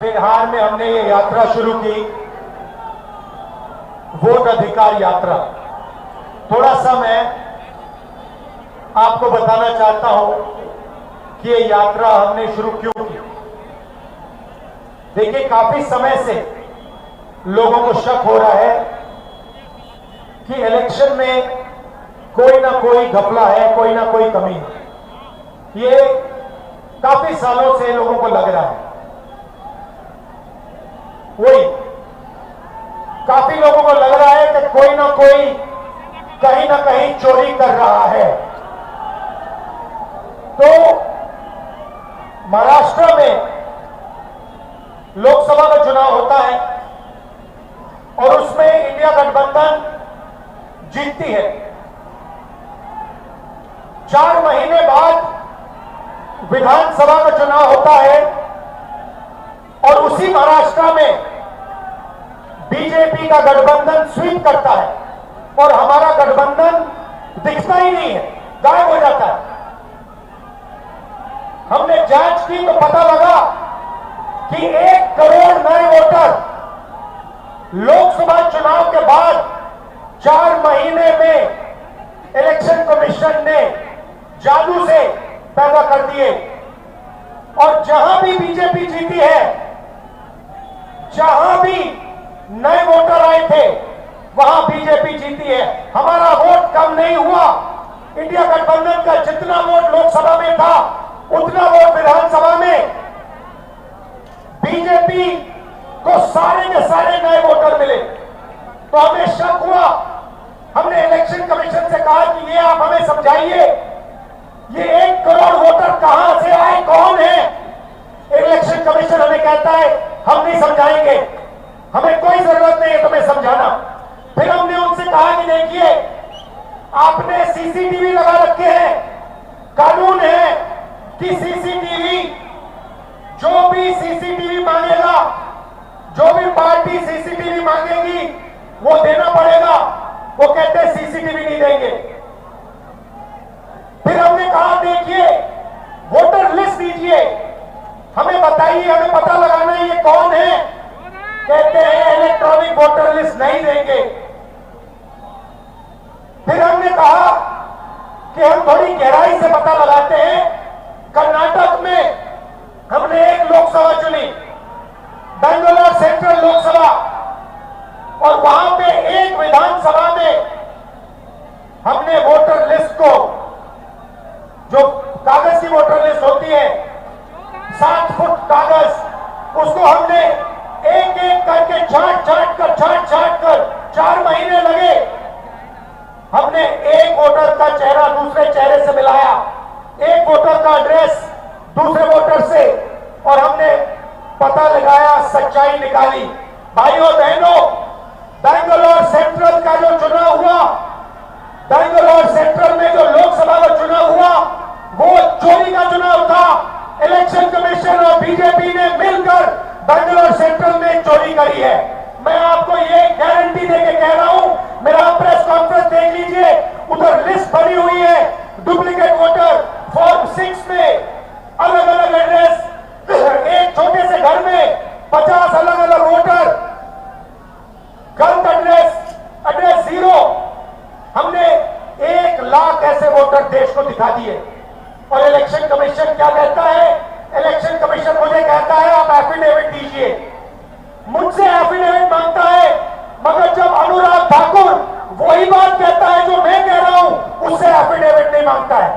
बिहार में हमने ये यात्रा शुरू की, वोट अधिकार यात्रा। थोड़ा सा मैं आपको बताना चाहता हूं कि ये यात्रा हमने शुरू क्यों की। देखिए, काफी समय से लोगों को शक हो रहा है कि इलेक्शन में कोई ना कोई घपला है, कोई ना कोई कमी है। ये काफी सालों से लोगों को लग रहा है। वही काफी लोगों को लग रहा है कि कोई ना कोई कहीं ना कहीं चोरी कर रहा है। तो महाराष्ट्र में लोकसभा का चुनाव होता है और उसमें इंडिया गठबंधन जीतती है। 4 महीने बाद विधानसभा का चुनाव होता है और उसी महाराष्ट्र में बीजेपी का गठबंधन स्वीप करता है और हमारा गठबंधन दिखता ही नहीं है, गायब हो जाता है। हमने जांच की तो पता लगा कि 1 करोड़ नए वोटर लोकसभा चुनाव के बाद 4 महीने में इलेक्शन कमीशन ने जादू से पैदा कर दिए। और जहां भी बीजेपी जीती है, जहां भी नए वोटर आए थे, वहां बीजेपी जीती है। हमारा वोट कम नहीं हुआ। इंडिया गठबंधन का जितना वोट लोकसभा में था, उतना वोट विधानसभा में बीजेपी को सारे के सारे नए वोटर मिले। तो हमें शक हुआ। हमने इलेक्शन कमीशन से कहा कि ये आप हमें समझाइए, ये 1 करोड़ वोटर कहां से आए, कौन है? इलेक्शन कमीशन हमें कहता है हम नहीं समझाएंगे, हमें कोई जरूरत नहीं है तुम्हें समझाना। फिर हमने उनसे कहा कि देखिए, आपने सीसीटीवी लगा रखे हैं, कानून है कि सीसीटीवी, जो भी सीसीटीवी मांगेगा, जो भी पार्टी सीसीटीवी मांगेगी वो देना पड़ेगा। वो कहते हैं सीसीटीवी नहीं देंगे। फिर हमने कहा देखिए, वोटर लिस्ट दीजिए, हमें बताइए, हमें पता लगाना है ये कौन है। कहते हैं इलेक्ट्रॉनिक वोटर लिस्ट नहीं देंगे। फिर हमने कहा कि हम थोड़ी गहराई से पता लगाते हैं। कर्नाटक में हमने एक लोकसभा चुनी, बेंगलोर सेंट्रल लोकसभा, और वहां पे एक विधानसभा में हमने वोटर लिस्ट को, जो कागज की वोटर लिस्ट होती है, 7 फुट कागज, उसको हमने एक एक करके छाट छाट कर 4 महीने लगे। हमने एक वोटर का चेहरा दूसरे चेहरे से मिलाया, एक वोटर का एड्रेस दूसरे वोटर से, और हमने पता लगाया, सच्चाई निकाली। भाइयों बहनों, बेंगलोर सेंट्रल का जो चुनाव हुआ, बेंगलोर सेंट्रल में जो लोकसभा का चुनाव हुआ, वो चोरी का चुनाव था। इलेक्शन कमीशन और बीजेपी ने मिलकर बेंगलोर सेंट्रल में चोरी करी है। मैं आपको ये गारंटी देके कह रहा हूं, मेरा प्रेस कॉन्फ्रेंस देख लीजिए, उधर लिस्ट बनी हुई है, डुप्लीकेट वोटर फॉर्म 6 में अलग अलग एड्रेस, एक छोटे से घर में 50 अलग अलग वोटर, गलत एड्रेस 0। हमने 1 लाख ऐसे वोटर देश को दिखा दिए। और इलेक्शन कमीशन क्या कहता है? इलेक्शन कमीशन मुझे कहता है आप एफिडेविट दीजिए, मुझसे एफिडेविट मांगता है, मगर जब अनुराग ठाकुर वही बात कहता है जो मैं कह रहा हूं, उससे एफिडेविट नहीं मांगता है।